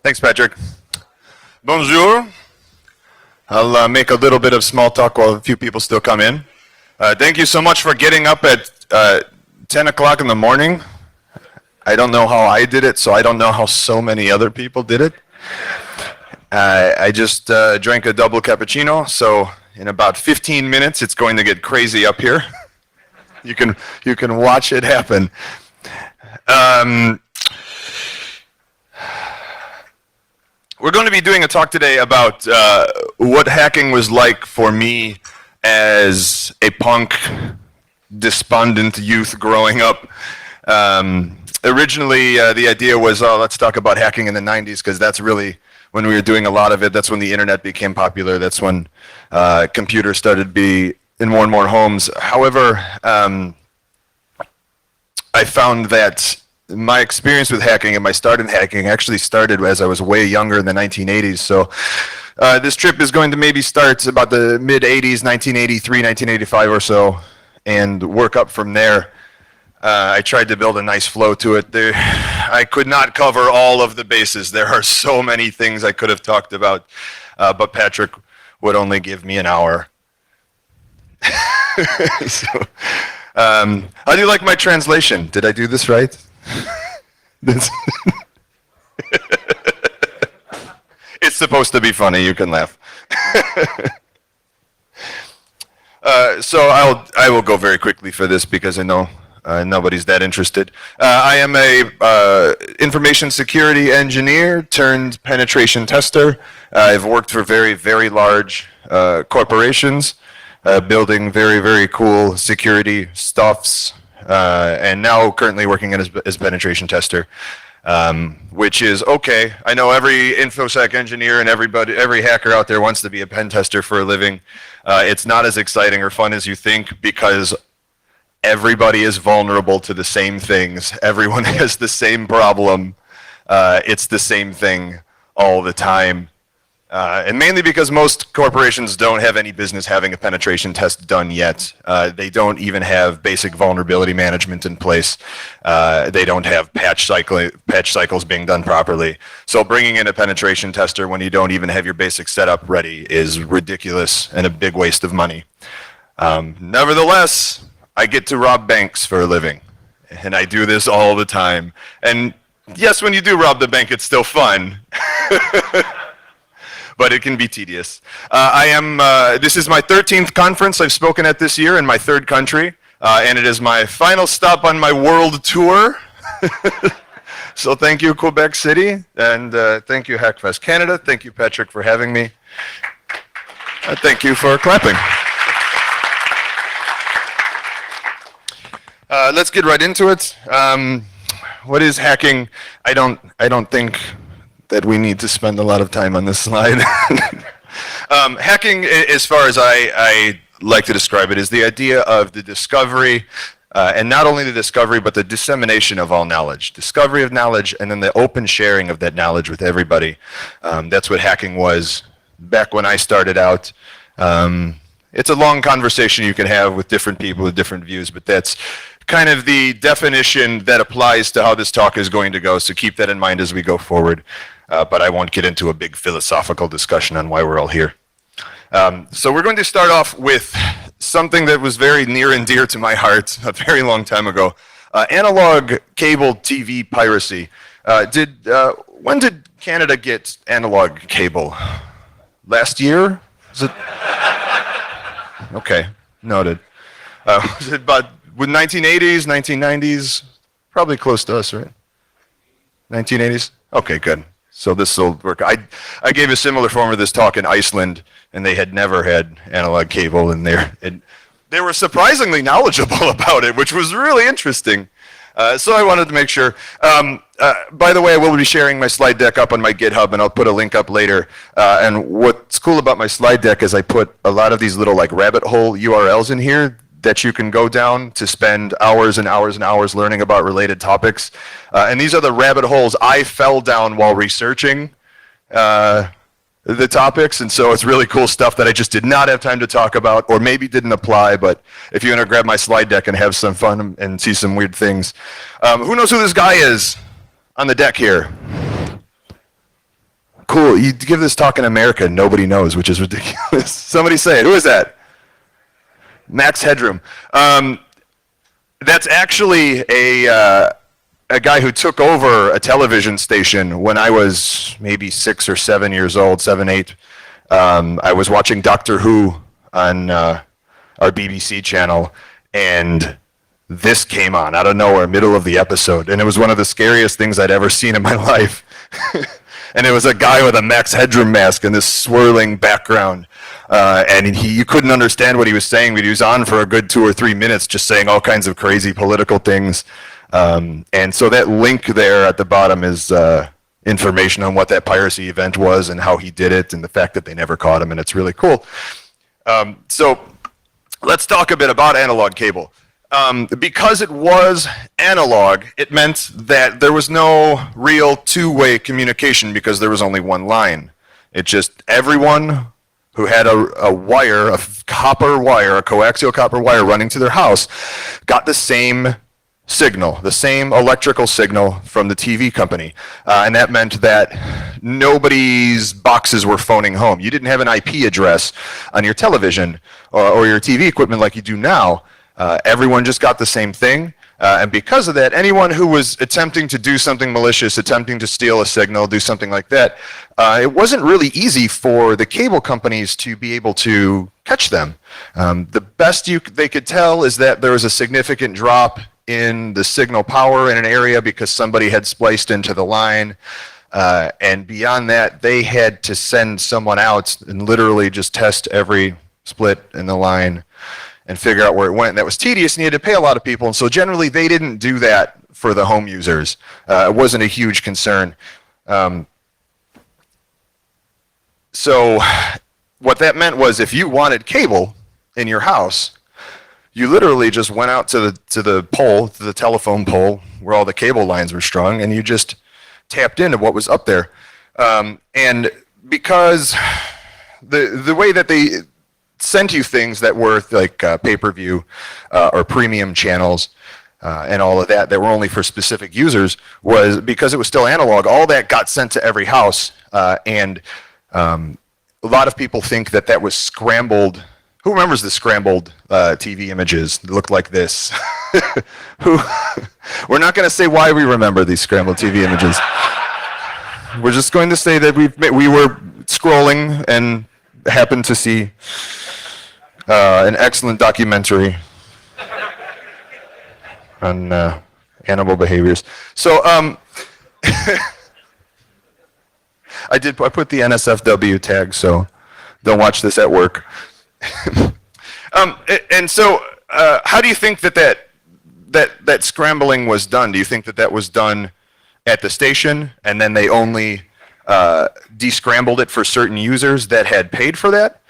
Thanks, Patrick. Bonjour. I'll make a little bit of small talk while a few people still come in. Thank you so much for getting up at 10 o'clock in the morning. I don't know how I did it, so I don't know how so many other people did it. I just drank a double cappuccino, so in about 15 minutes it's going to get crazy up here. You can watch it happen. We're going to be doing a talk today about what hacking was like for me as a punk, despondent youth growing up. Originally, the idea was, let's talk about hacking in the 90s, because that's really when we were doing a lot of it. That's when the internet became popular. That's when computers started to be in more and more homes. However, I found that my experience with hacking and my start in hacking actually started as I was way younger in the 1980s. So this trip is going to maybe start about the mid-80s, 1983, 1985 or so, and work up from there. I tried to build a nice flow to it. I could not cover all of the bases. There are so many things I could have talked about, but Patrick would only give me an hour. So, how do you like my translation? Did I do this right? It's supposed to be funny. You can laugh. So I will go very quickly for this because I know nobody's that interested. I am a information security engineer turned penetration tester. I've worked for very, very large corporations, building very, very cool security stuffs. And now currently working as penetration tester, which is okay. I know every InfoSec engineer and every hacker out there wants to be a pen tester for a living. It's not as exciting or fun as you think because everybody is vulnerable to the same things. Everyone has the same problem. It's the same thing all the time. And mainly because most corporations don't have any business having a penetration test done yet. They don't even have basic vulnerability management in place. They don't have patch cycles being done properly. So bringing in a penetration tester when you don't even have your basic setup ready is ridiculous and a big waste of money. Nevertheless, I get to rob banks for a living. And I do this all the time. And yes, when you do rob the bank, it's still fun. But it can be tedious. This is my 13th conference I've spoken at this year in my third country, and it is my final stop on my world tour. So thank you, Quebec City, and thank you, Hackfest Canada. Thank you, Patrick, for having me. Thank you for clapping. Let's get right into it. What is hacking? I don't think that we need to spend a lot of time on this slide. Hacking, as far as I like to describe it, is the idea of the discovery, and not only the discovery, but the dissemination of all knowledge. Discovery of knowledge, and then the open sharing of that knowledge with everybody. That's what hacking was back when I started out. It's a long conversation you can have with different people with different views, but that's kind of the definition that applies to how this talk is going to go, so keep that in mind as we go forward. But I won't get into a big philosophical discussion on why we're all here. So we're going to start off with something that was very near and dear to my heart a very long time ago. Analog cable TV piracy. When did Canada get analog cable? Last year? Was it? Okay, noted. Was it about 1980s, 1990s? Probably close to us, right? 1980s? Okay, good. So this will work. I gave a similar form of this talk in Iceland, and they had never had analog cable, and they were surprisingly knowledgeable about it, which was really interesting. So I wanted to make sure. By the way, I will be sharing my slide deck up on my GitHub, and I'll put a link up later. And what's cool about my slide deck is I put a lot of these little like rabbit hole URLs in here that you can go down to spend hours and hours and hours learning about related topics. And these are the rabbit holes I fell down while researching the topics, and so it's really cool stuff that I just did not have time to talk about, or maybe didn't apply, but if you want to grab my slide deck and have some fun and see some weird things. Who knows who this guy is on the deck here? cool. You give this talk in America, nobody knows, which is ridiculous. Somebody say it. Who is that? Max Headroom. That's actually a guy who took over a television station when I was maybe 6 or 7 years old, 7, 8. I was watching Doctor Who on our BBC channel, and this came on out of nowhere, middle of the episode, and it was one of the scariest things I'd ever seen in my life. And it was a guy with a Max Headroom mask and this swirling background. And you couldn't understand what he was saying, but he was on for a good 2 or 3 minutes just saying all kinds of crazy political things. And so that link there at the bottom is information on what that piracy event was and how he did it and the fact that they never caught him, and it's really cool. So let's talk a bit about analog cable. Because it was analog, it meant that there was no real two-way communication because there was only one line. It just, everyone who had a wire, a copper wire, a coaxial copper wire running to their house, got the same signal, the same electrical signal from the TV company. And that meant that nobody's boxes were phoning home. You didn't have an IP address on your television or your TV equipment like you do now. Everyone just got the same thing. And because of that, anyone who was attempting to do something malicious, attempting to steal a signal, do something like that, it wasn't really easy for the cable companies to be able to catch them. The best they could tell is that there was a significant drop in the signal power in an area because somebody had spliced into the line. And beyond that, they had to send someone out and literally just test every split in the line and figure out where it went. And that was tedious, and you had to pay a lot of people. And so generally, they didn't do that for the home users. It wasn't a huge concern. So what that meant was if you wanted cable in your house, you literally just went out to the pole, to the telephone pole where all the cable lines were strung, and you just tapped into what was up there. And because the way that they sent you things that were like pay-per-view or premium channels and all of that were only for specific users was because it was still analog. All that got sent to every house, and a lot of people think that was scrambled. Who remembers the scrambled TV images that looked like this? We're not going to say why we remember these scrambled TV images. We're just going to say that we were scrolling and happened to see an excellent documentary on animal behaviors. So I put the NSFW tag, so don't watch this at work. And so how do you think that scrambling was done? Do you think that was done at the station and then they only descrambled it for certain users that had paid for that?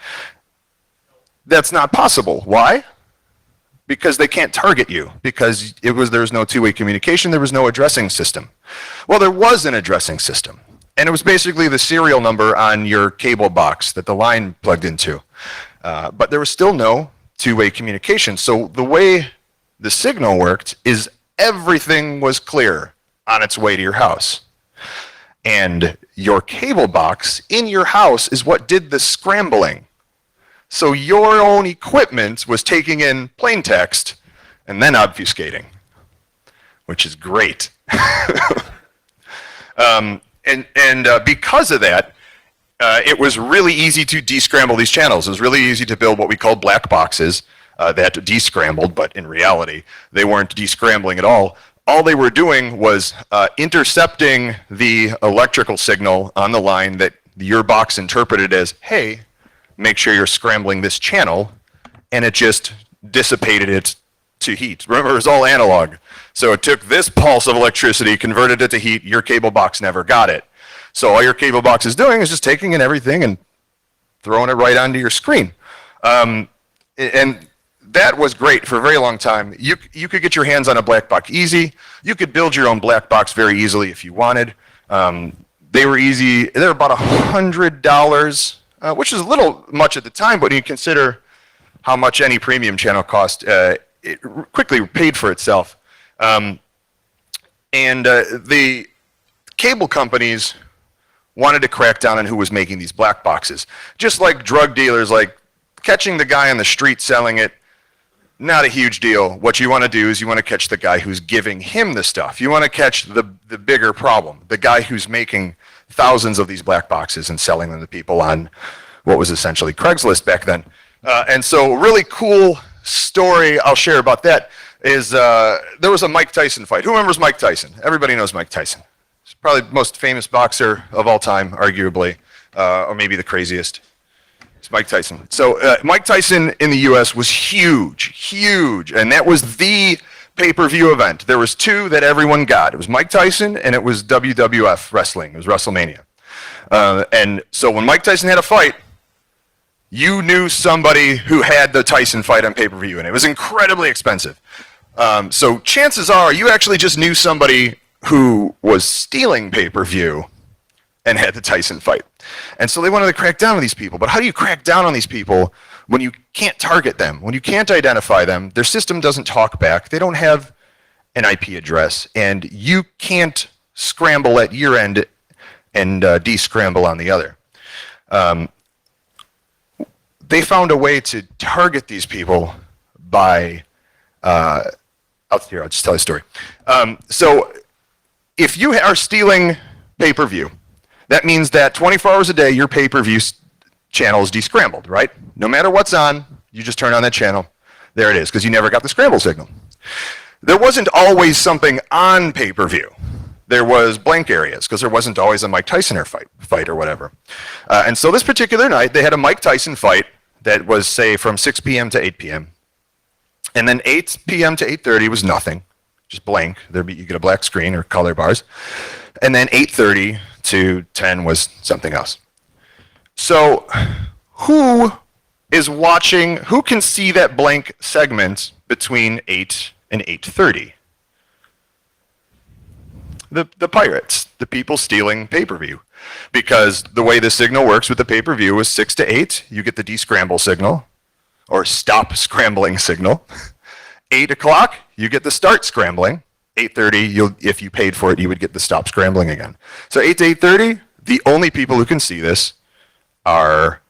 That's not possible. Why? Because they can't target you, because there was no two-way communication, there was no addressing system. Well, there was an addressing system, and it was basically the serial number on your cable box that the line plugged into. But there was still no two-way communication. So the way the signal worked is everything was clear on its way to your house. And your cable box in your house is what did the scrambling. So your own equipment was taking in plain text and then obfuscating, which is great. Because of that, it was really easy to descramble these channels. It was really easy to build what we call black boxes that descrambled, but in reality, they weren't descrambling at all. All they were doing was intercepting the electrical signal on the line that your box interpreted as, hey, make sure you're scrambling this channel, and it just dissipated it to heat. Remember, it was all analog. So it took this pulse of electricity, converted it to heat, your cable box never got it. So all your cable box is doing is just taking in everything and throwing it right onto your screen. And that was great for a very long time. You could get your hands on a black box easy. You could build your own black box very easily if you wanted. They were easy. They were about $100, which is a little much at the time, but when you consider how much any premium channel cost, it quickly paid for itself. The cable companies wanted to crack down on who was making these black boxes. Just like drug dealers, like catching the guy on the street selling it, not a huge deal. What you want to do is you want to catch the guy who's giving him the stuff. You want to catch the bigger problem, the guy who's making thousands of these black boxes and selling them to people on what was essentially Craigslist back then. And so really cool story I'll share about that is there was a Mike Tyson fight. Who remembers Mike Tyson? Everybody knows Mike Tyson. He's probably the most famous boxer of all time, arguably, or maybe the craziest. It's Mike Tyson. So Mike Tyson in the U.S. was huge, and that was the pay-per-view event. There was two that everyone got. It was Mike Tyson, and it was WWF wrestling. It was WrestleMania. And so when Mike Tyson had a fight, you knew somebody who had the Tyson fight on pay-per-view, and it was incredibly expensive. So chances are you actually just knew somebody who was stealing pay-per-view and had the Tyson fight. And so they wanted to crack down on these people. But how do you crack down on these people when you can't target them, when you can't identify them, their system doesn't talk back, they don't have an IP address, and you can't scramble at your end and de-scramble on the other. They found a way to target these people by, I'll just tell you a story. So if you are stealing pay-per-view, that means that 24 hours a day, your pay-per-view channel is de-scrambled, right? No matter what's on, you just turn on that channel. There it is, because you never got the scramble signal. There wasn't always something on pay-per-view. There was blank areas, because there wasn't always a Mike Tyson fight or whatever. And so this particular night, they had a Mike Tyson fight that was, say, from 6 p.m. to 8 p.m. And then 8 p.m. to 8:30 was nothing, just blank. You get a black screen or color bars. And then 8:30 to 10 was something else. So who is watching, who can see that blank segment between 8 and 8:30? The pirates, the people stealing pay-per-view. Because the way the signal works with the pay-per-view is 6 to 8, you get the de-scramble signal, or stop scrambling signal. 8 o'clock, you get the start scrambling. 8:30, if you paid for it, you would get the stop scrambling again. So 8 to 8:30, the only people who can see this are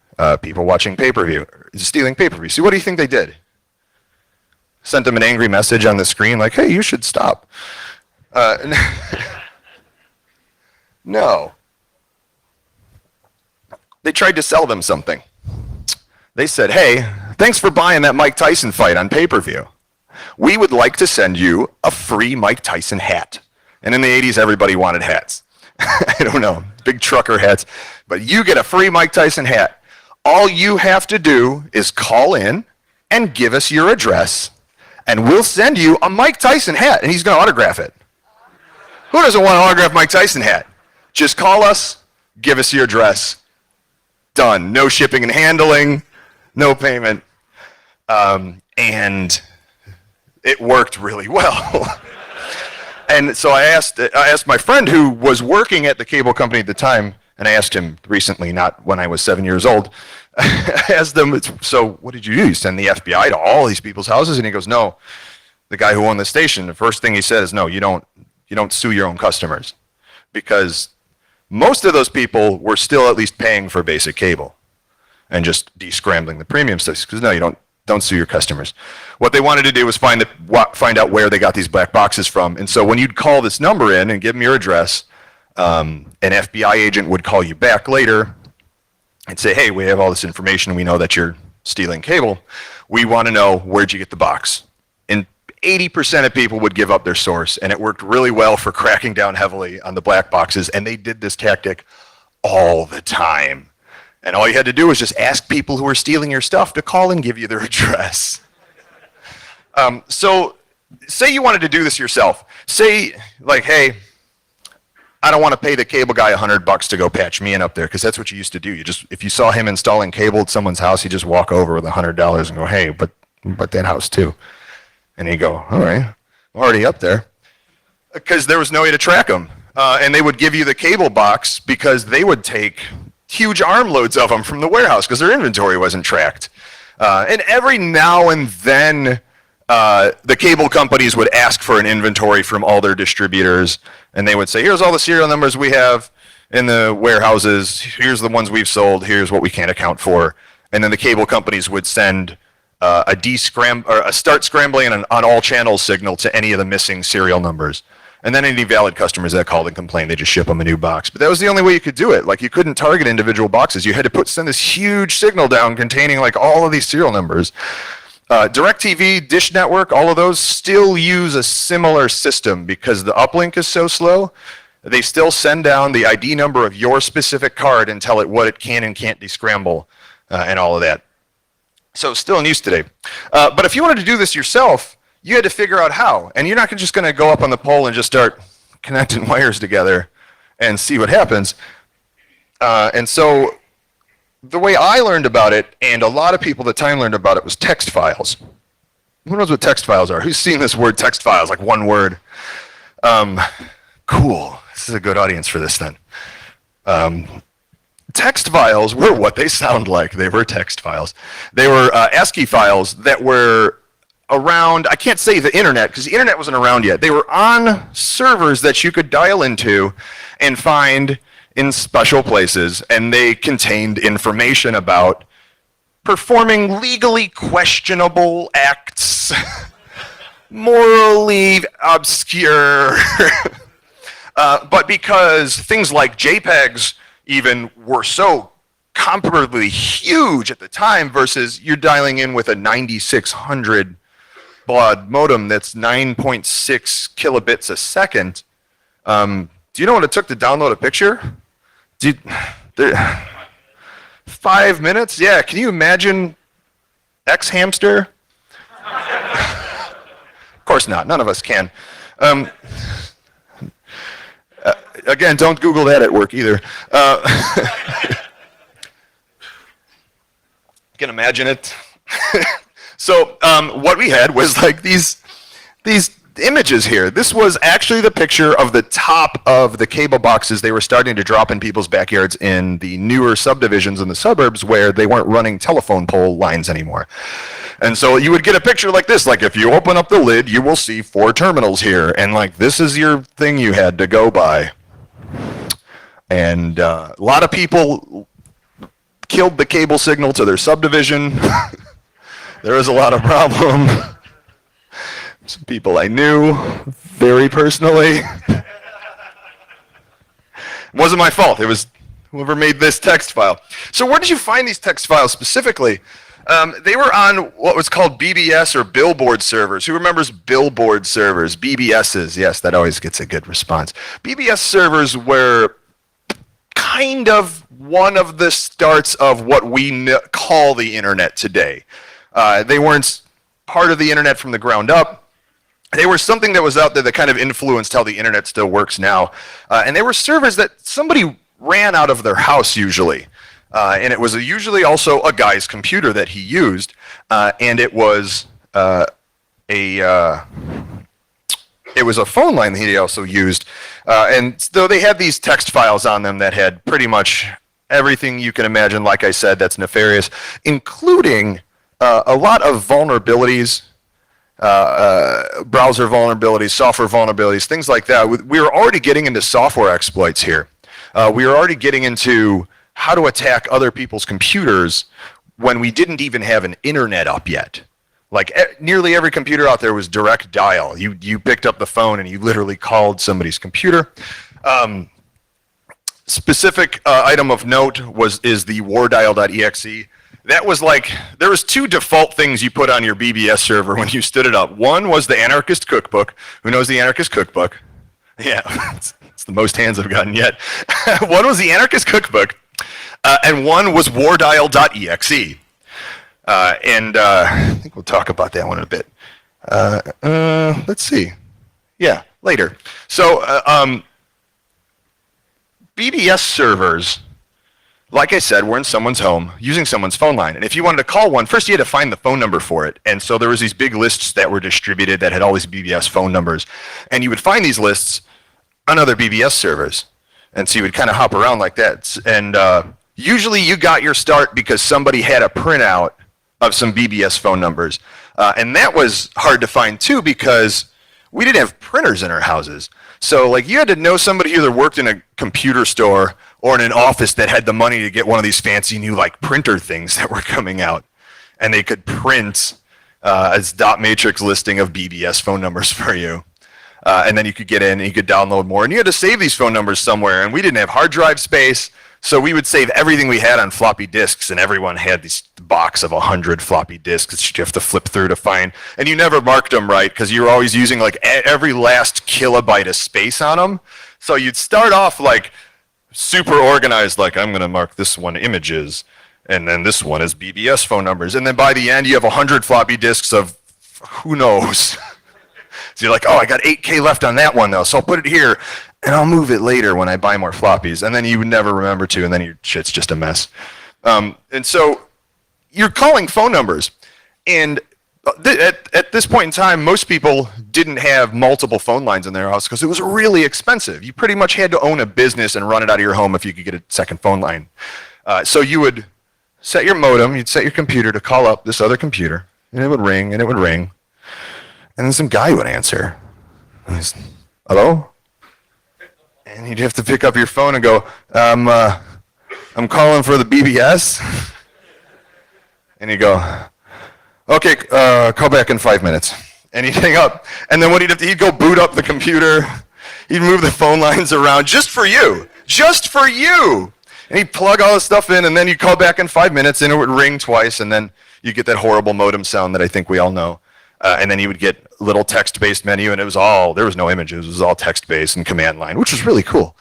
people watching pay-per-view, stealing pay-per-view. So what do you think they did? Sent them an angry message on the screen like, hey, you should stop. No. They tried to sell them something. They said, hey, thanks for buying that Mike Tyson fight on pay-per-view. We would like to send you a free Mike Tyson hat. And in the 80s, everybody wanted hats. I don't know, big trucker hats. But you get a free Mike Tyson hat. All you have to do is call in and give us your address, and we'll send you a Mike Tyson hat, and he's going to autograph it. Who doesn't want to autograph Mike Tyson hat? Just call us, give us your address. Done. No shipping and handling, no payment. And it worked really well. And so I asked my friend who was working at the cable company at the time, and I asked him recently, not when I was 7 years old, I asked them, so what did you do? You send the FBI to all these people's houses? And he goes, no. The guy who owned the station, the first thing he said is, no, you don't sue your own customers. Because most of those people were still at least paying for basic cable and just de-scrambling the premium stuff. Because no, you don't sue your customers. What they wanted to do was find out where they got these black boxes from. And so when you'd call this number in and give them your address, an FBI agent would call you back later and say, hey, we have all this information. We know that you're stealing cable. We want to know, where'd you get the box? And 80% of people would give up their source, and it worked really well for cracking down heavily on the black boxes, and they did this tactic all the time. And all you had to do was just ask people who were stealing your stuff to call and give you their address. So say you wanted to do this yourself. Say, like, hey, I don't want to pay the cable guy $100 to go patch me in up there, because that's what you used to do. If you saw him installing cable at someone's house, you just walk over with $100 and go, hey, but that house too. And he'd go, all right, I'm already up there. Because there was no way to track them. And they would give you the cable box because they would take huge armloads of them from the warehouse because their inventory wasn't tracked. And every now and then, the cable companies would ask for an inventory from all their distributors, and they would say, here's all the serial numbers we have, in the warehouses. Here's the ones we've sold. Here's what we can't account for. And then the cable companies would send a start scrambling on all channels signal to any of the missing serial numbers. And then any valid customers that called and complained, they just ship them a new box. But that was the only way you could do it. Like, you couldn't target individual boxes. You had to send this huge signal down containing like all of these serial numbers. DirecTV, Dish Network, all of those still use a similar system because the uplink is so slow. They still send down the ID number of your specific card and tell it what it can and can't descramble and all of that. So still in use today. But if you wanted to do this yourself, you had to figure out how. And you're not just going to go up on the pole and just start connecting wires together and see what happens. And so the way I learned about it, and a lot of people at the time learned about it, was text files. Who knows what text files are? Who's seen this word text files, like one word? Cool. This is a good audience for this then. Text files were what they sound like. They were text files. They were ASCII files that were around, I can't say the internet, because the internet wasn't around yet. They were on servers that you could dial into and find in special places, and they contained information about performing legally questionable acts, morally obscure. But because things like JPEGs even were so comparably huge at the time versus you're dialing in with a 9600 baud modem that's 9.6 kilobits a second. Do you know what it took to download a picture? 5 minutes? Yeah, can you imagine X-Hamster? Of course not, none of us can. Again, don't Google that at work either. Can imagine it. So what we had was like these images here. This was actually the picture of the top of the cable boxes they were starting to drop in people's backyards in the newer subdivisions in the suburbs where they weren't running telephone pole lines anymore. And so you would get a picture like this, like if you open up the lid, you will see 4 terminals here, and like this is your thing you had to go by. And a lot of people killed the cable signal to their subdivision. There was a lot of problem. Some people I knew very personally. It wasn't my fault. It was whoever made this text file. So where did you find these text files specifically? They were on what was called BBS or billboard servers. Who remembers billboard servers? BBSs. Yes, that always gets a good response. BBS servers were kind of one of the starts of what we call the internet today. They weren't part of the internet from the ground up. They were something that was out there that kind of influenced how the internet still works now. And they were servers that somebody ran out of their house usually. And it was usually also a guy's computer that he used. And it was a phone line that he also used. And so they had these text files on them that had pretty much everything you can imagine, like I said, that's nefarious, including a lot of vulnerabilities, browser vulnerabilities, software vulnerabilities, things like that. We were already getting into software exploits here. We were already getting into how to attack other people's computers when we didn't even have an internet up yet. Like nearly every computer out there was direct dial. You picked up the phone and you literally called somebody's computer. Specific item of note is the wardial.exe. That was like, there was 2 default things you put on your BBS server when you stood it up. One was the Anarchist Cookbook. Who knows the Anarchist Cookbook? Yeah, it's the most hands I've gotten yet. One was the Anarchist Cookbook, and one was wardial.exe. I think we'll talk about that one in a bit. Let's see. Yeah, later. So BBS servers, like I said, were in someone's home using someone's phone line. And if you wanted to call one, first you had to find the phone number for it. And so there was these big lists that were distributed that had all these BBS phone numbers. And you would find these lists on other BBS servers. And so you would kind of hop around like that. And usually you got your start because somebody had a printout of some BBS phone numbers. And that was hard to find too because we didn't have printers in our houses. So like you had to know somebody who either worked in a computer store or in an office that had the money to get one of these fancy new like printer things that were coming out, and they could print a dot matrix listing of BBS phone numbers for you. And then you could get in and you could download more. And you had to save these phone numbers somewhere. And we didn't have hard drive space. So we would save everything we had on floppy disks. And everyone had this box of 100 floppy disks that you have to flip through to find. And you never marked them right because you were always using like every last kilobyte of space on them. So you'd start off like super organized, like I'm going to mark this one images. And then this one is BBS phone numbers. And then by the end, you have 100 floppy disks of who knows. So you're like, oh, I got 8K left on that one though, so I'll put it here, and I'll move it later when I buy more floppies. And then you would never remember to, and then your shit's just a mess. And so you're calling phone numbers. And at this point in time, most people didn't have multiple phone lines in their house because it was really expensive. You pretty much had to own a business and run it out of your home if you could get a second phone line. So you would set your modem, you'd set your computer to call up this other computer, and it would ring, and it would ring. And then some guy would answer. Hello? And you'd have to pick up your phone and go, I'm calling for the BBS. And you go, okay, call back in 5 minutes. And he'd hang up. And then what he'd go boot up the computer. He'd move the phone lines around just for you. Just for you. And he'd plug all this stuff in, and then you'd call back in 5 minutes, and it would ring twice, and then you get that horrible modem sound that I think we all know. And then you would get a little text-based menu, and there was no images. It was all text-based and command line, which was really cool.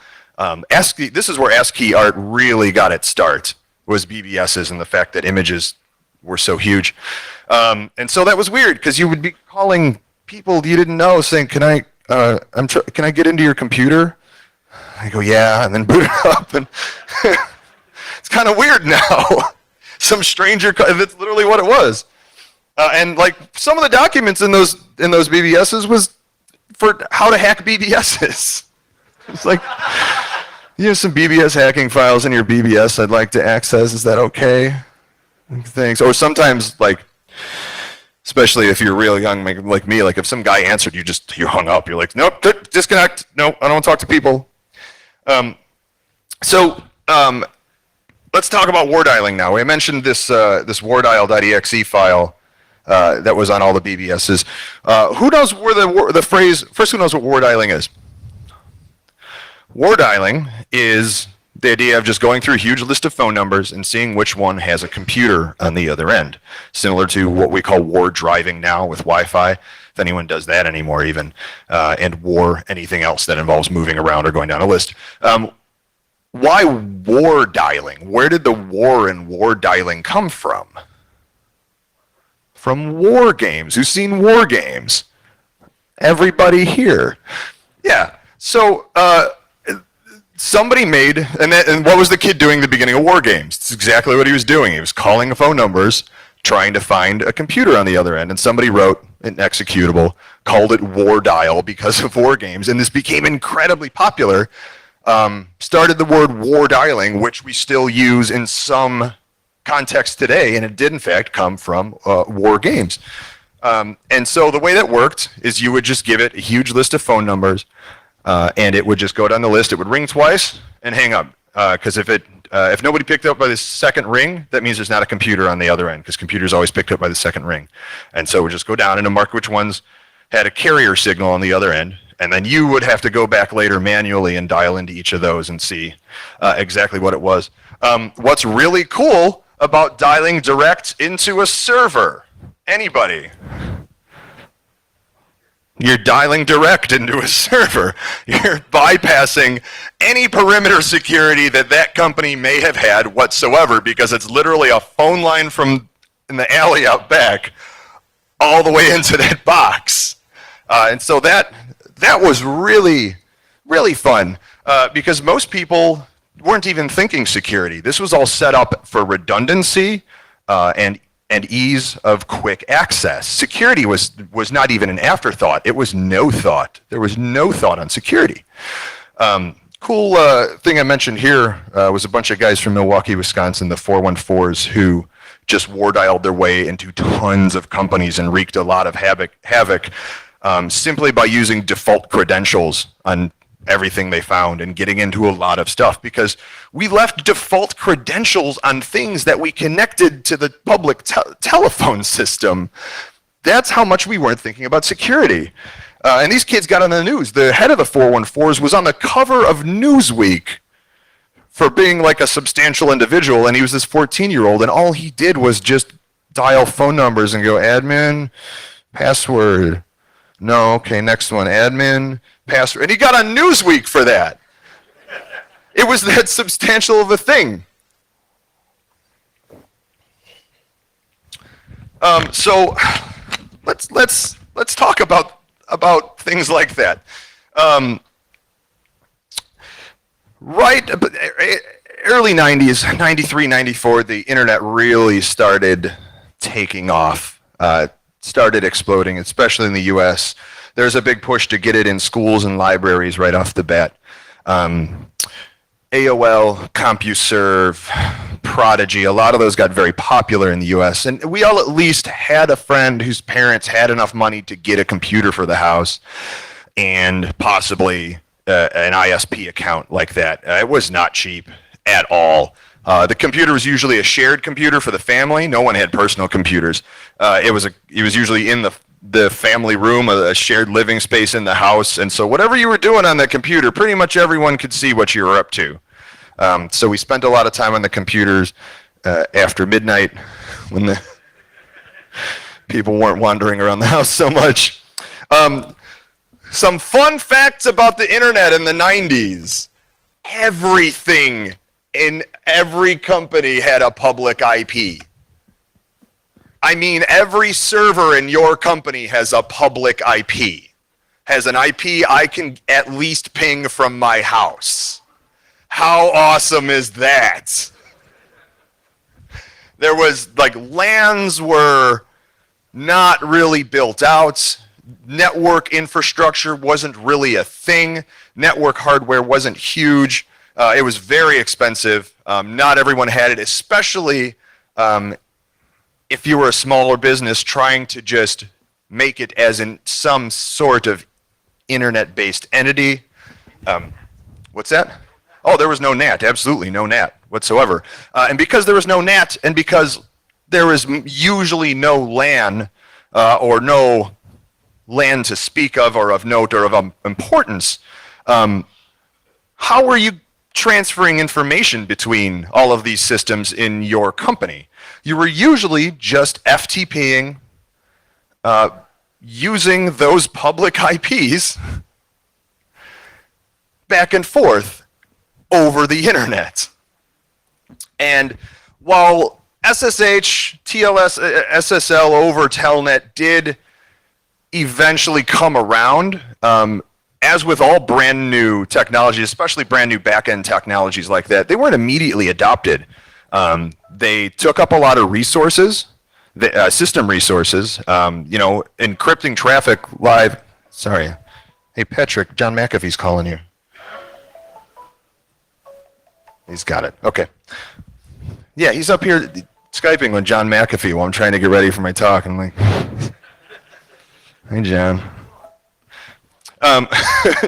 This is where ASCII art really got its start, was BBSs and the fact that images were so huge. And so that was weird, because you would be calling people you didn't know saying, can I get into your computer? I go, yeah, and then boot it up. And it's kind of weird now. Some stranger, that's literally what it was. And like some of the documents in those BBSs was for how to hack BBSs. It's like, you have some BBS hacking files in your BBS I'd like to access. Is that okay? Thanks. Or sometimes, like, especially if you're real young, like me, like if some guy answered, you hung up. You're like, nope, disconnect. No, I don't want to talk to people. Let's talk about war dialing now. I mentioned this wardial.exe file. That was on all the BBSs. Who knows where who knows what war dialing is? War dialing is the idea of just going through a huge list of phone numbers and seeing which one has a computer on the other end. Similar to what we call war driving now with Wi-Fi, if anyone does that anymore even, and war, anything else that involves moving around or going down a list. Why war dialing? Where did the war and war dialing come from? From war games. Who's seen war games? Everybody here. Yeah. So somebody made, and what was the kid doing at the beginning of war games? It's exactly what he was doing. He was calling phone numbers, trying to find a computer on the other end, and somebody wrote an executable, called it war dial because of war games, and this became incredibly popular. Started the word war dialing, which we still use in some context today, and it did in fact come from war games. And so the way that worked is you would just give it a huge list of phone numbers, and it would just go down the list. It would ring twice and hang up, because if nobody picked up by the second ring, that means there's not a computer on the other end, because computers always picked up by the second ring. And so it would just go down and mark which ones had a carrier signal on the other end, and then you would have to go back later manually and dial into each of those and see exactly what it was. What's really cool about dialing direct into a server? Anybody? You're dialing direct into a server. You're bypassing any perimeter security that company may have had whatsoever, because it's literally a phone line from in the alley out back all the way into that box. And so that was really, really fun, because most people weren't even thinking security. This was all set up for redundancy and ease of quick access. Security was not even an afterthought. It was no thought. There was no thought on security. Cool thing I mentioned here was a bunch of guys from Milwaukee, Wisconsin, the 414s, who just war dialed their way into tons of companies and wreaked a lot of havoc. simply by using default credentials on everything they found and getting into a lot of stuff, because we left default credentials on things that we connected to the public telephone system. That's how much we weren't thinking about security. And these kids got on the news. The head of the 414s was on the cover of Newsweek for being like a substantial individual, and he was this 14-year-old, and all he did was just dial phone numbers and go, admin, password. No, okay, next one, admin, password. And he got on Newsweek for that. It was that substantial of a thing. So let's talk about things like that. Right, early 90s, 93, 94, the internet really started taking off, started exploding, especially in the US. There's a big push to get it in schools and libraries right off the bat. AOL, CompuServe, Prodigy, a lot of those got very popular in the US. And we all at least had a friend whose parents had enough money to get a computer for the house and possibly an ISP account like that. It was not cheap at all. The computer was usually a shared computer for the family. No one had personal computers. It was usually in the family room, a shared living space in the house. And so whatever you were doing on that computer, pretty much everyone could see what you were up to. So we spent a lot of time on the computers after midnight when the people weren't wandering around the house so much. Some fun facts about the internet in the 90s. Everything in every company had a public IP. I mean, every server in your company has a public IP. Has an IP I can at least ping from my house. How awesome is that? There was, like, LANs were not really built out. Network infrastructure wasn't really a thing. Network hardware wasn't huge. It was very expensive. Not everyone had it, especially if you were a smaller business trying to just make it as in some sort of internet-based entity. What's that? Oh, there was no NAT, absolutely no NAT whatsoever. And because there was no NAT, and because there was usually no LAN, or no LAN to speak of, or of note, or of importance, how were you transferring information between all of these systems in your company? You were usually just FTPing, using those public IPs back and forth over the internet. And while SSH, TLS, SSL over Telnet did eventually come around, as with all brand new technology, especially brand new back-end technologies like that, they weren't immediately adopted. They took up a lot of resources, system resources, encrypting traffic live. Sorry. Hey, Patrick, John McAfee's calling you. He's got it. Okay. Yeah, he's up here Skyping with John McAfee while I'm trying to get ready for my talk. I'm like, hey, John.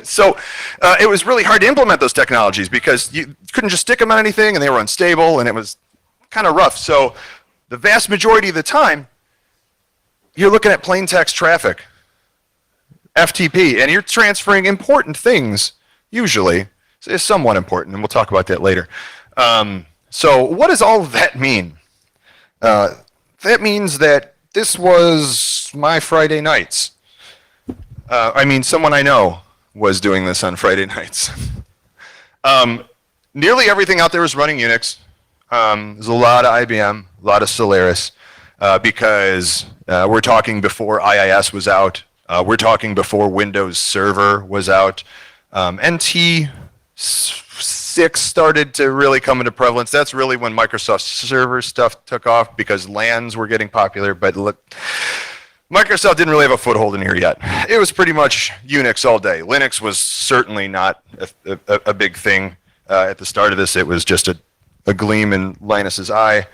So it was really hard to implement those technologies because you couldn't just stick them on anything, and they were unstable, and it was kind of rough. So the vast majority of the time, you're looking at plain text traffic, FTP, and you're transferring important things, usually. It's somewhat important, and we'll talk about that later. So what does all of that mean? That means that this was my Friday nights. Someone I know was doing this on Friday nights. Nearly everything out there was running Unix. There's a lot of IBM, a lot of Solaris, because we're talking before IIS was out. We're talking before Windows Server was out. NT 6 started to really come into prevalence. That's really when Microsoft Server stuff took off because LANs were getting popular, but Microsoft didn't really have a foothold in here yet. It was pretty much Unix all day. Linux was certainly not a big thing at the start of this. It was just a gleam in Linus's eye.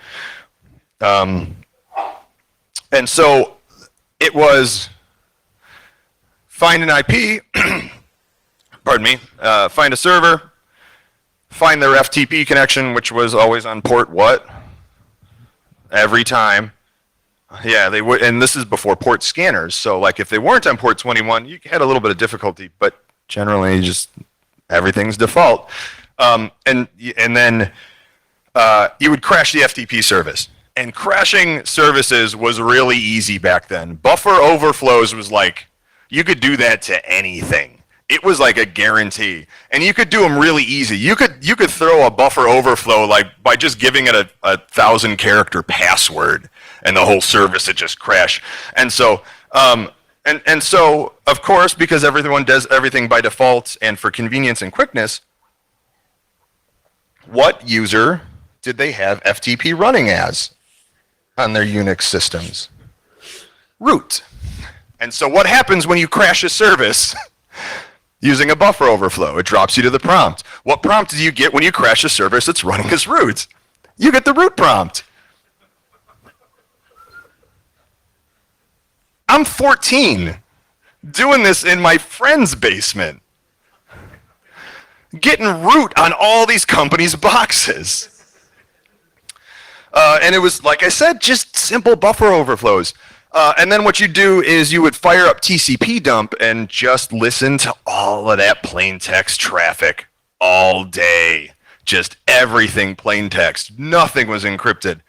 And so it was find an IP, pardon me, find a server, find their FTP connection, which was always on port what? Every time. Yeah, they would, and this is before port scanners. So like if they weren't on port 21, you had a little bit of difficulty, but generally just everything's default. And then you would crash the FTP service. And crashing services was really easy back then. Buffer overflows was like, you could do that to anything. It was like a guarantee. And you could do them really easy. You could throw a buffer overflow like by just giving it a 1,000-character password, and the whole service would just crash. And so, so of course, because everyone does everything by default and for convenience and quickness, what user did they have FTP running as on their Unix systems? Root. And so what happens when you crash a service using a buffer overflow? It drops you to the prompt. What prompt do you get when you crash a service that's running as root? You get the root prompt. I'm 14, doing this in my friend's basement, getting root on all these companies' boxes. And it was, like I said, just simple buffer overflows. And then what you do is you would fire up TCP dump and just listen to all of that plain text traffic all day. Just everything plain text. Nothing was encrypted.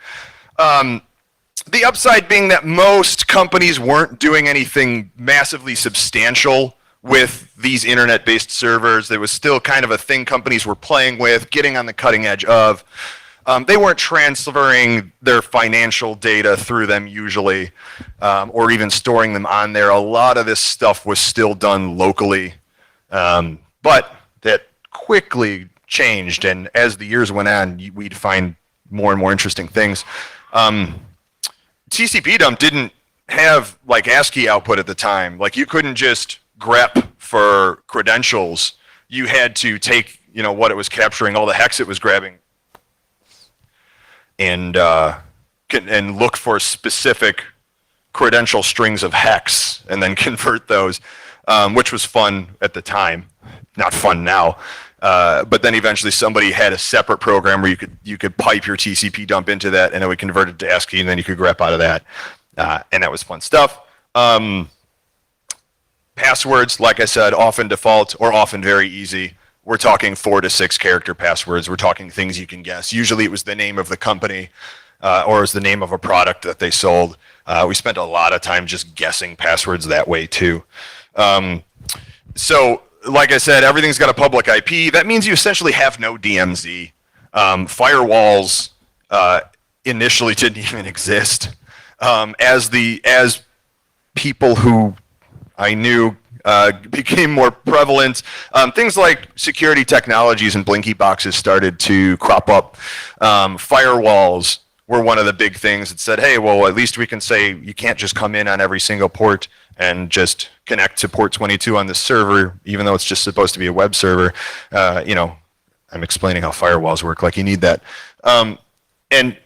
The upside being that most companies weren't doing anything massively substantial with these internet-based servers. There was still kind of a thing companies were playing with, getting on the cutting edge of. They weren't transferring their financial data through them usually, or even storing them on there. A lot of this stuff was still done locally, but that quickly changed. And as the years went on, we'd find more and more interesting things. TCP dump didn't have like ASCII output at the time. Like you couldn't just grep for credentials. You had to take, what it was capturing, all the hex it was grabbing, and look for specific credential strings of hex and then convert those, which was fun at the time. Not fun now. But then eventually somebody had a separate program where you could pipe your TCP dump into that, and it would convert it to ASCII, and then you could grep out of that. And that was fun stuff. Passwords, like I said, often default or often very easy. We're talking 4 to 6 character passwords. We're talking things you can guess. Usually it was the name of the company or it was the name of a product that they sold. We spent a lot of time just guessing passwords that way too. So like I said, everything's got a public IP. That means you essentially have no DMZ. Firewalls initially didn't even exist. As people who I knew became more prevalent, things like security technologies and blinky boxes started to crop up. Firewalls were one of the big things that said, hey, well, at least we can say you can't just come in on every single port and just connect to port 22 on this server, even though it's just supposed to be a web server. I'm explaining how firewalls work, like you need that. And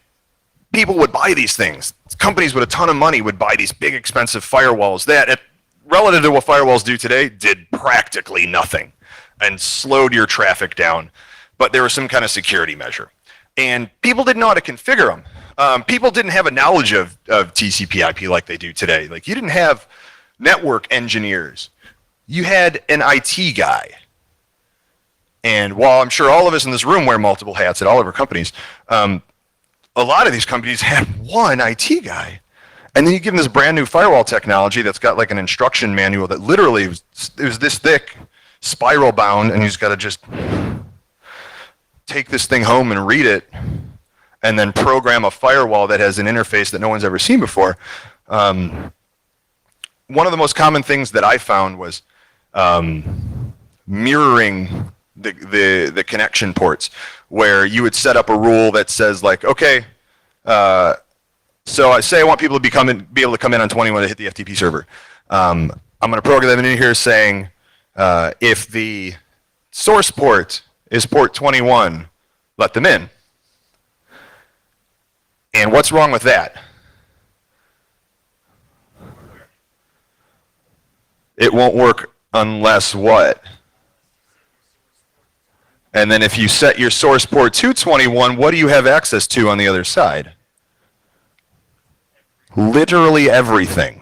people would buy these things. Companies with a ton of money would buy these big, expensive firewalls that, relative to what firewalls do today, did practically nothing and slowed your traffic down. But there was some kind of security measure. And people didn't know how to configure them. People didn't have a knowledge of TCP IP like they do today. Like you didn't have network engineers. You had an IT guy. And while I'm sure all of us in this room wear multiple hats at all of our companies, a lot of these companies had one IT guy. And then you give them this brand new firewall technology that's got like an instruction manual that literally was this thick, spiral bound, and he's got to just take this thing home and read it, and then program a firewall that has an interface that no one's ever seen before. One of the most common things that I found was mirroring the connection ports, where you would set up a rule that says like, okay, so I say I want people to be able to come in on 21 to hit the FTP server. I'm going to program them in here saying if the source port is port 21, let them in. And what's wrong with that? It won't work unless what? And then if you set your source port to 21, what do you have access to on the other side? Literally everything.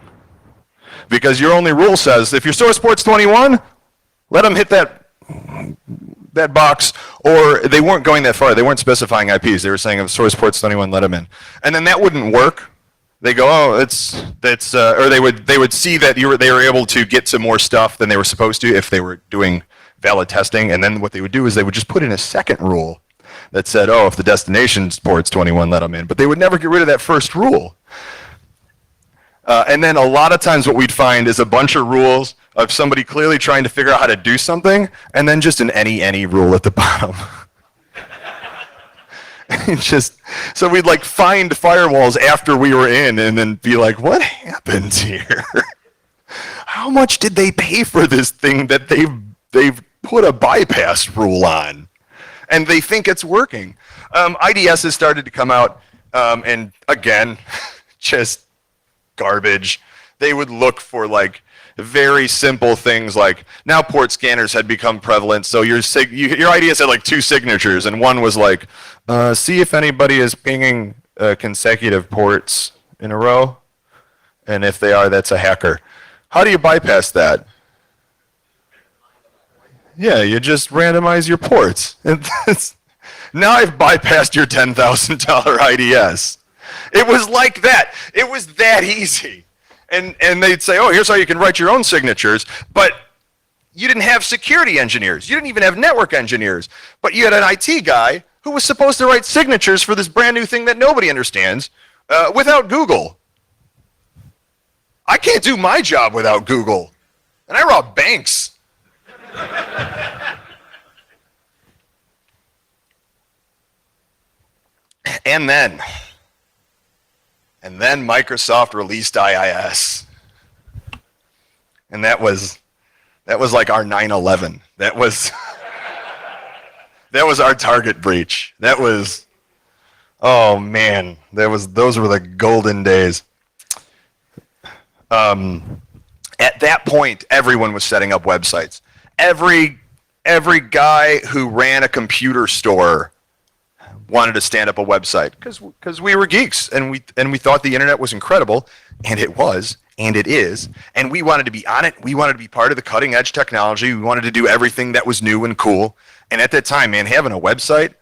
Because your only rule says if your source port's 21, let them hit that box, or they weren't going that far. They weren't specifying IPs. They were saying if source port's 21, let them in. And then that wouldn't work. They go, oh, or they would see that they were able to get to more stuff than they were supposed to if they were doing valid testing. And then what they would do is they would just put in a second rule that said, oh, if the destination port's 21, let them in. But they would never get rid of that first rule. And then a lot of times what we'd find is a bunch of rules of somebody clearly trying to figure out how to do something, and then just an any rule at the bottom. So we'd like find firewalls after we were in and then be like, what happened here? How much did they pay for this thing that they've put a bypass rule on? And they think it's working. IDS has started to come out, and again, just garbage. They would look for like very simple things like now port scanners had become prevalent, so your IDS had like 2 signatures, and one was like, see if anybody is pinging consecutive ports in a row, and if they are, that's a hacker. How do you bypass that? Yeah, you just randomize your ports. Now I've bypassed your $10,000 IDS. It was like that. It was that easy. And they'd say, oh, here's how you can write your own signatures. But you didn't have security engineers. You didn't even have network engineers. But you had an IT guy who was supposed to write signatures for this brand new thing that nobody understands without Google. I can't do my job without Google. And I rob banks. And then Microsoft released IIS. And that was like our 9/11. That was our target breach. Oh man, those were the golden days. At that point, everyone was setting up websites. Every guy who ran a computer store wanted to stand up a website because we were geeks and we thought the internet was incredible, and it was, and it is, and we wanted to be on it. We wanted to be part of the cutting edge technology. We wanted to do everything that was new and cool. And at that time, man, having a website,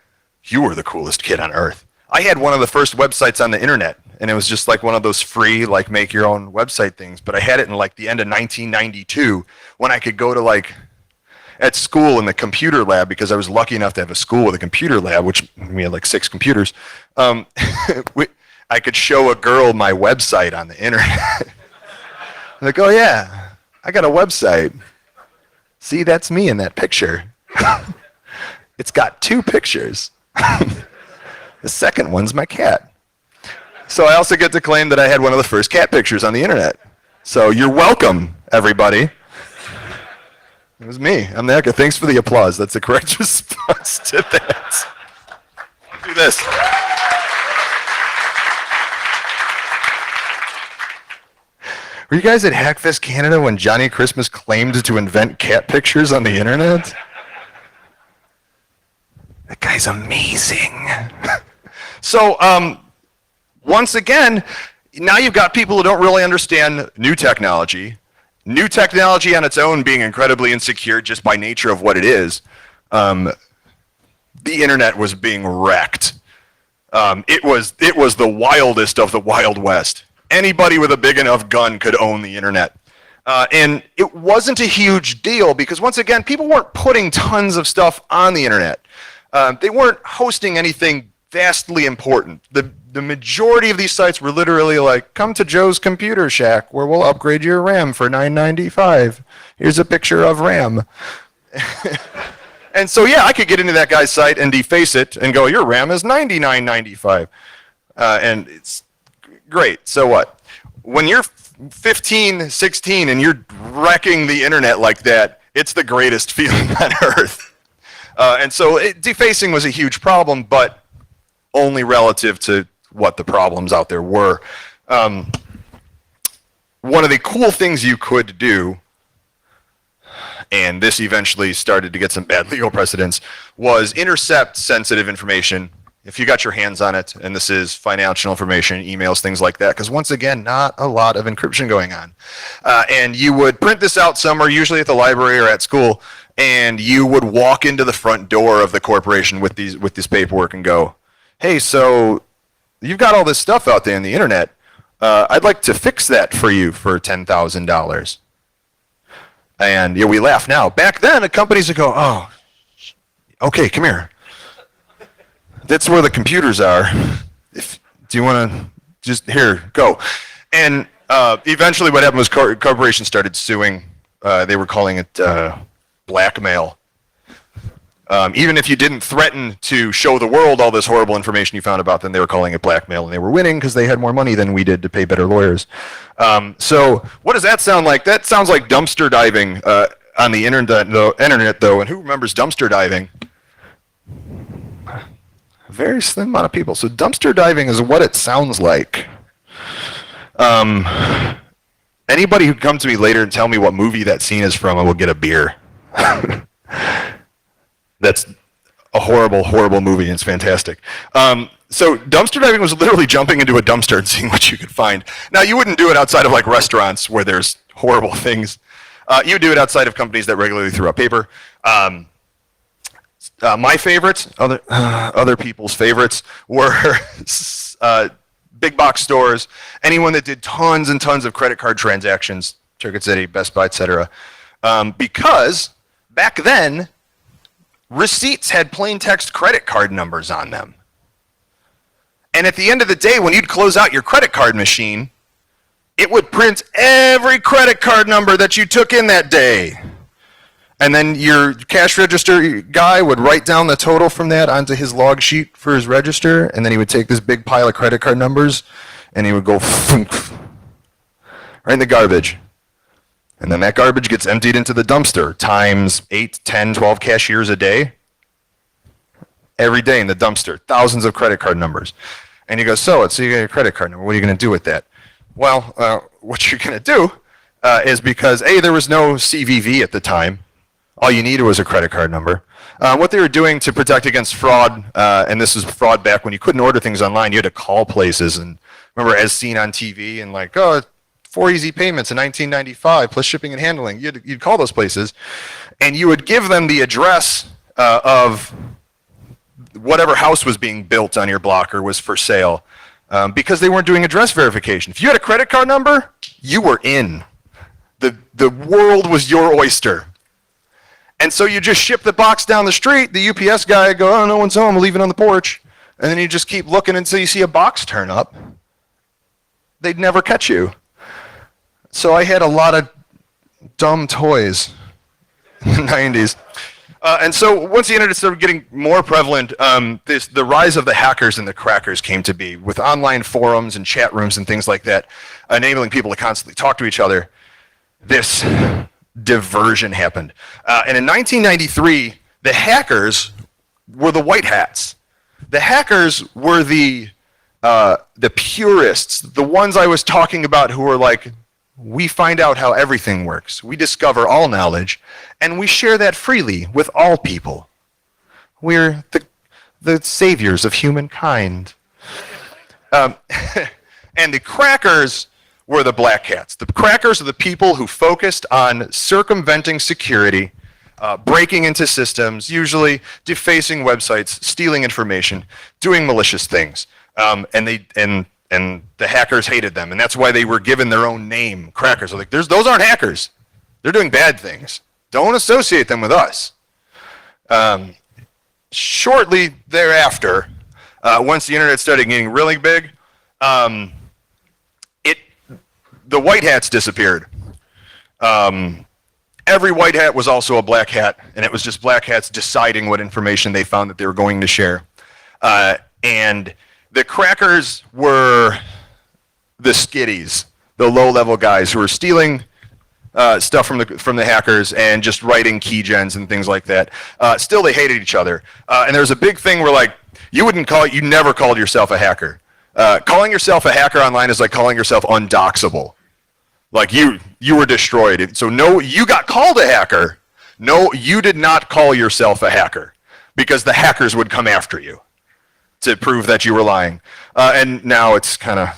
you were the coolest kid on earth. I had one of the first websites on the internet, and it was just like one of those free, like, make your own website things. But I had it in like the end of 1992 when I could go to like at school in the computer lab, because I was lucky enough to have a school with a computer lab, which we had like 6 computers. I could show a girl my website on the internet. Like, oh yeah, I got a website. See, that's me in that picture. It's got 2 pictures. The second one's my cat. So I also get to claim that I had one of the first cat pictures on the internet. So you're welcome, everybody. It was me. I'm the hacker. Thanks for the applause. That's the correct response to that. Do this. Were you guys at Hackfest Canada when Johnny Xmas claimed to invent cat pictures on the internet? That guy's amazing. So, once again, now you've got people who don't really understand new technology. New technology on its own being incredibly insecure just by nature of what it is. The internet was being wrecked. It was the wildest of the Wild West. Anybody with a big enough gun could own the internet. And it wasn't a huge deal because, once again, people weren't putting tons of stuff on the internet. They weren't hosting anything vastly important. The majority of these sites were literally like, come to Joe's Computer Shack where we'll upgrade your RAM for $9.95. Here's a picture of RAM. And so, yeah, I could get into that guy's site and deface it and go, your RAM is $99.95. And it's great. So what? When you're 15, 16, and you're wrecking the internet like that, it's the greatest feeling on earth. And so defacing was a huge problem, but only relative to what the problems out there were. One of the cool things you could do and this eventually started to get some bad legal precedents, was intercept sensitive information if you got your hands on it, and this is financial information, emails, things like that, because once again, not a lot of encryption going on. And you would print this out somewhere, usually at the library or at school, and you would walk into the front door of the corporation with this paperwork and go, hey, so you've got all this stuff out there on the internet. I'd like to fix that for you for $10,000. And we laugh now. Back then, the companies would go, oh, okay, come here. That's where the computers are. Do you want to just, here, go. And eventually what happened was corporations started suing. They were calling it blackmail. Even if you didn't threaten to show the world all this horrible information you found about them, they were calling it blackmail, and they were winning because they had more money than we did to pay better lawyers. So what does that sound like? That sounds like dumpster diving on the internet, though. And who remembers dumpster diving? A very slim amount of people. So dumpster diving is what it sounds like. Anybody who comes to me later and tell me what movie that scene is from, I will get a beer. That's a horrible, horrible movie, and it's fantastic. So dumpster diving was literally jumping into a dumpster and seeing what you could find. Now, you wouldn't do it outside of like restaurants where there's horrible things. You would do it outside of companies that regularly threw out paper. My favorites, other people's favorites, were big box stores, anyone that did tons and tons of credit card transactions, Circuit City, Best Buy, etc. Because back then, receipts had plain text credit card numbers on them. And at the end of the day, when you'd close out your credit card machine, it would print every credit card number that you took in that day. And then your cash register guy would write down the total from that onto his log sheet for his register, and then he would take this big pile of credit card numbers, and he would go right in the garbage. And then that garbage gets emptied into the dumpster times 8, 10, 12 cashiers a day. Every day in the dumpster, thousands of credit card numbers. And you go, so you got your credit card number, what are you going to do with that? Well, what you're going to do is because, A, there was no CVV at the time. All you needed was a credit card number. What they were doing to protect against fraud, and this was fraud back when you couldn't order things online, you had to call places. And remember, as seen on TV, and like, 4 easy payments in 1995 plus shipping and handling. You'd call those places, and you would give them the address of whatever house was being built on your block or was for sale, because they weren't doing address verification. If you had a credit card number, you were in. The world was your oyster. And so you just ship the box down the street, the UPS guy would go, oh, no one's home, I'll leave it on the porch. And then you just keep looking until you see a box turn up. They'd never catch you. So I had a lot of dumb toys in the 90s. And so once the internet started getting more prevalent, the rise of the hackers and the crackers came to be, with online forums and chat rooms and things like that, enabling people to constantly talk to each other. This diversion happened. And in 1993, the hackers were the white hats. The hackers were the purists, the ones I was talking about who were like, we find out how everything works. We discover all knowledge, and we share that freely with all people. We're the saviors of humankind. And the crackers were the black hats. The crackers are the people who focused on circumventing security, breaking into systems, usually defacing websites, stealing information, doing malicious things. And the hackers hated them, and that's why they were given their own name, crackers. Like, those aren't hackers. They're doing bad things. Don't associate them with us. Shortly thereafter, once the internet started getting really big, the white hats disappeared. Every white hat was also a black hat, and it was just black hats deciding what information they found that they were going to share. And the crackers were the skitties, the low-level guys who were stealing stuff from the hackers and just writing key gens and things like that. Still, they hated each other. And there was a big thing where, like, you never called yourself a hacker. Calling yourself a hacker online is like calling yourself undoxable. Like, you were destroyed. So no, you got called a hacker, No, you did not call yourself a hacker because the hackers would come after you to prove that you were lying. And now it's kind of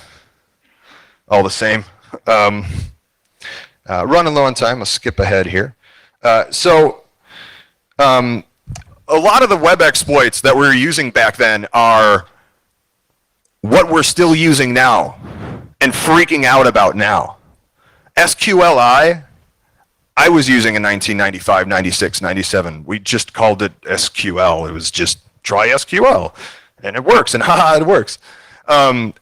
all the same. Running low on time, I'll skip ahead here. A lot of the web exploits that we were using back then are what we're still using now and freaking out about now. SQLi, I was using in 1995, 96, 97. We just called it SQL. It was just try SQL, and it works, and haha, it works. Hacking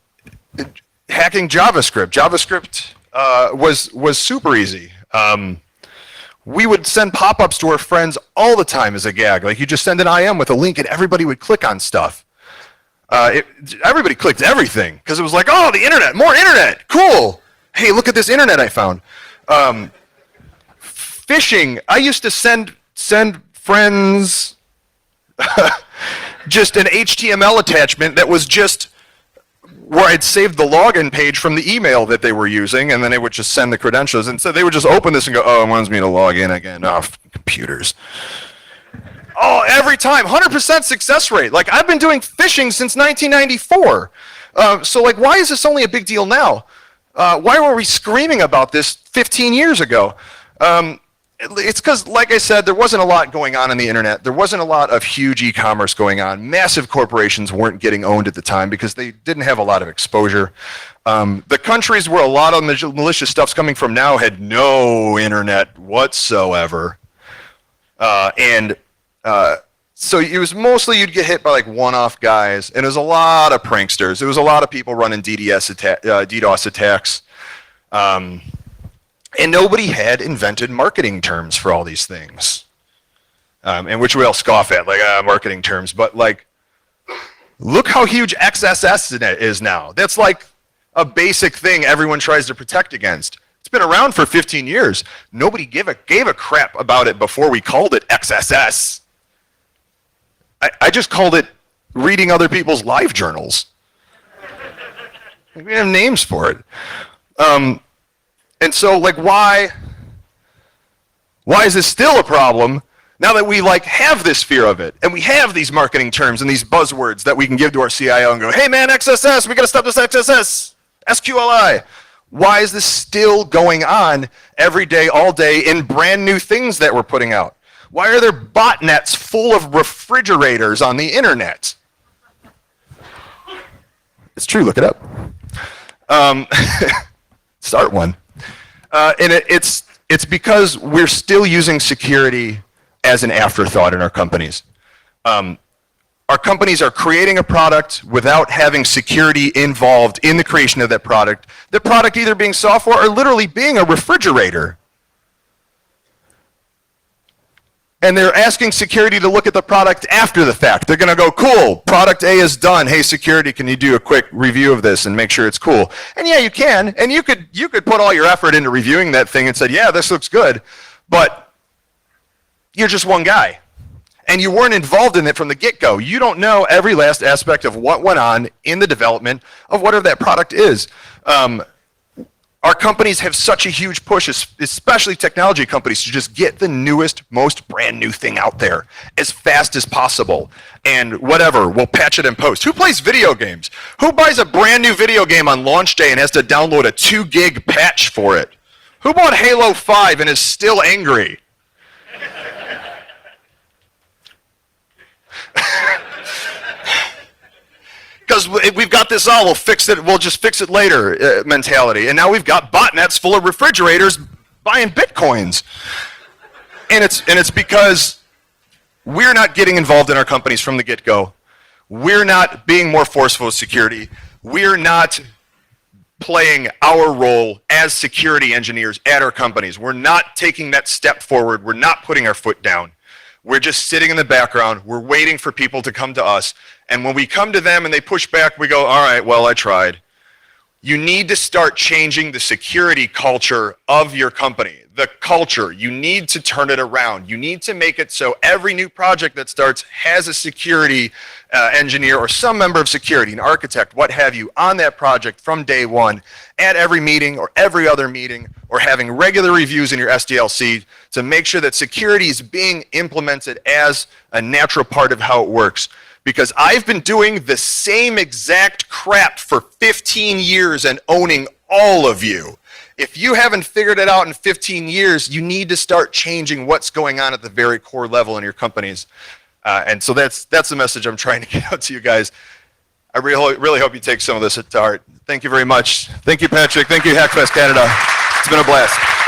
JavaScript was super easy. We would send pop-ups to our friends all the time as a gag. Like you just send an IM with a link and everybody would click on stuff. Everybody clicked everything because it was like, oh, the internet, more internet, cool. Hey, look at this internet I found. Phishing, I used to send friends just an HTML attachment that was just where I'd saved the login page from the email that they were using, and then they would just send the credentials. And so they would just open this and go, oh, it wants me to log in again. Oh, computers. Oh, every time, 100% success rate. Like, I've been doing phishing since 1994. So, like, why is this only a big deal now? Why were we screaming about this 15 years ago? It's because, like I said, there wasn't a lot going on the internet. There wasn't a lot of huge e-commerce going on. Massive corporations weren't getting owned at the time because they didn't have a lot of exposure. The countries where a lot of malicious stuff's coming from now had no internet whatsoever. So it was mostly you'd get hit by like one-off guys, and it was a lot of pranksters. There was a lot of people running DDoS attacks. And nobody had invented marketing terms for all these things, and which we all scoff at, like marketing terms. But like, look how huge XSS is now. That's like a basic thing everyone tries to protect against. It's been around for 15 years. Nobody gave a crap about it before we called it XSS. I just called it reading other people's live journals. We didn't have names for it. And so, like, why is this still a problem now that we, like, have this fear of it, and we have these marketing terms and these buzzwords that we can give to our CIO and go, hey, man, XSS, we got to stop this XSS, SQLi. Why is this still going on every day, all day, in brand new things that we're putting out? Why are there botnets full of refrigerators on the internet? It's true, look it up. Start one. And it's because we're still using security as an afterthought in our companies. Our companies are creating a product without having security involved in the creation of that product. The product either being software or literally being a refrigerator. And they're asking security to look at the product after the fact. They're going to go, cool, product A is done. Hey, security, can you do a quick review of this and make sure it's cool? And yeah, you can. And you could put all your effort into reviewing that thing and said, yeah, this looks good. But you're just one guy. And you weren't involved in it from the get-go. You don't know every last aspect of what went on in the development of whatever that product is. Our companies have such a huge push, especially technology companies, to just get the newest, most brand new thing out there as fast as possible. And whatever, we'll patch it in post. Who plays video games? Who buys a brand new video game on launch day and has to download a 2 gig patch for it? Who bought Halo 5 and is still angry? Because we've got this all, we'll just fix it later mentality. And now we've got botnets full of refrigerators buying Bitcoins. And it's because we're not getting involved in our companies from the get-go. We're not being more forceful with security. We're not playing our role as security engineers at our companies. We're not taking that step forward. We're not putting our foot down. We're just sitting in the background. We're waiting for people to come to us. And when we come to them and they push back, we go, all right, well, I tried. You need to start changing the security culture of your company. the culture. You need to turn it around. You need to make it so every new project that starts has a security engineer or some member of security, an architect, what have you, on that project from day one, at every meeting or every other meeting, or having regular reviews in your SDLC to make sure that security is being implemented as a natural part of how it works. Because I've been doing the same exact crap for 15 years and owning all of you. If you haven't figured it out in 15 years, you need to start changing what's going on at the very core level in your companies. And so that's the message I'm trying to get out to you guys. I really hope you take some of this to heart. Thank you very much. Thank you, Patrick. Thank you, Hackfest Canada. It's been a blast.